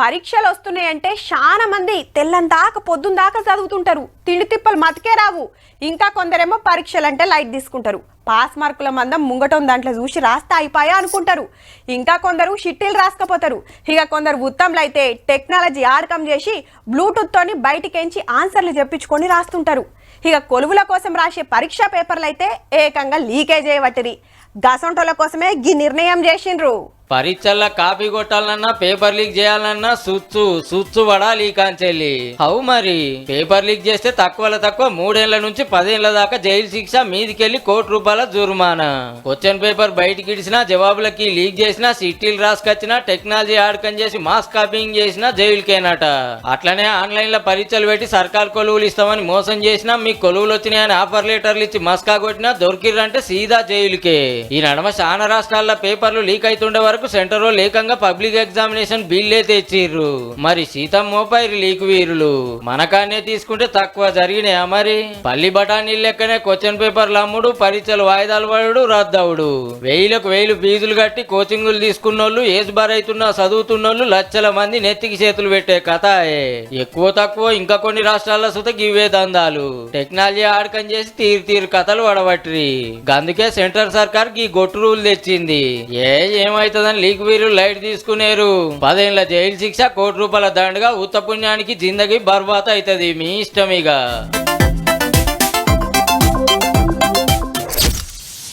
పరీక్షలు వస్తున్నాయంటే చాలా మంది తెల్లందాకా పొద్దుందాకా చదువుతుంటారు, తిండి తిప్పలు మతికే రావు. ఇంకా కొందరేమో పరీక్షలు అంటే లైట్ తీసుకుంటారు, పాస్ మార్కుల మందం ముంగటం దాంట్లో చూసి రాస్తే అయిపోయా అనుకుంటారు. ఇంకా కొందరు షిట్టీలు రాసుకపోతారు. ఇక కొందరు ఉత్తమ్లు అయితే టెక్నాలజీ ఆడకం చేసి బ్లూటూత్ తోని బయటికెంచి ఆన్సర్లు చెప్పించుకొని రాస్తుంటారు. ఇక కొలువుల కోసం రాసే పరీక్షా పేపర్లు అయితే ఏకంగా లీకేజ్ అయ్యబట్టిరి. గసంటోల కోసమే గీ నిర్ణయం చేసిండ్రు. పరీక్షల్లో కాపీ కొట్టాలన్నా పేపర్ లీక్ చేయాలన్నా సుచ్చు పడాలి కాంచెల్లి. అవు మరి పేపర్ లీక్ చేస్తే తక్కువ 3 ఏళ్ల నుంచి 10 ఏళ్ల దాకా జైలు శిక్ష, మీదికెళ్లి ₹1,00,000 జుర్మానా. క్వశ్చన్ పేపర్ బయటికి ఇడిచినా, జవాబులకి లీక్ చేసినా, సిటీలు రాసుకొచ్చినా, టెక్నాలజీ ఆడకం చేసి మాస్ కాపీయింగ్ చేసినా జైలుకేనట. అట్లనే ఆన్లైన్ లో పరీక్షలు పెట్టి సర్కార్ కొలువులు ఇస్తామని మోసం చేసినా, మీకు కొలువులు వచ్చినాయని ఆఫర్ లెటర్లు ఇచ్చి మస్కా కొట్టినా దొరికిర్రంటే సీదా జైలుకే. ఈ నడమ చాలా రాష్ట్రాల్లో పేపర్లు లీక్ అవుతుండే వరకు సెంటర్ లేకంగా పబ్లిక్ ఎగ్జామినేషన్ బిల్లే తెచ్చిర్రు. మరి సీతం మోపైరు లీక్ వీరులు. మనకానే తీసుకుంటే తక్కువ జరిగినాయా మరి? పల్లి బఠానీ లెక్కనే క్వశ్చన్ పేపర్లు అమ్ముడు, పరీక్షలు వాయిదాలు పడుడు, రద్దవుడు. 1000 ఫీజులు కట్టి కోచింగులు తీసుకున్నోళ్ళు, ఏజ్ బార్ అవుతున్నా చదువుతున్నోళ్ళు లక్షల మంది నెత్తికి చేతులు పెట్టే కథాయే. ఎక్కువ తక్కువ ఇంకా కొన్ని రాష్ట్రాల్లో సుత గివే దందాలు. టెక్నాలజీ ఆడకం చేసి తీరు కథలు వడబట్టిరి. అందుకే సెంట్రల్ సర్కార్ ఈ గొట్టు రూల్ తెచ్చింది. ఏమైతుందని లీక్ వీరులు లైట్ తీసుకునేరు. 10 ఏళ్ల జైలు శిక్ష, ₹1,00,000 దండగా, ఉత్త పుణ్యానికి జిందగీ బర్బాత్ అవుతుంది. మీ ఇష్టం ఇక.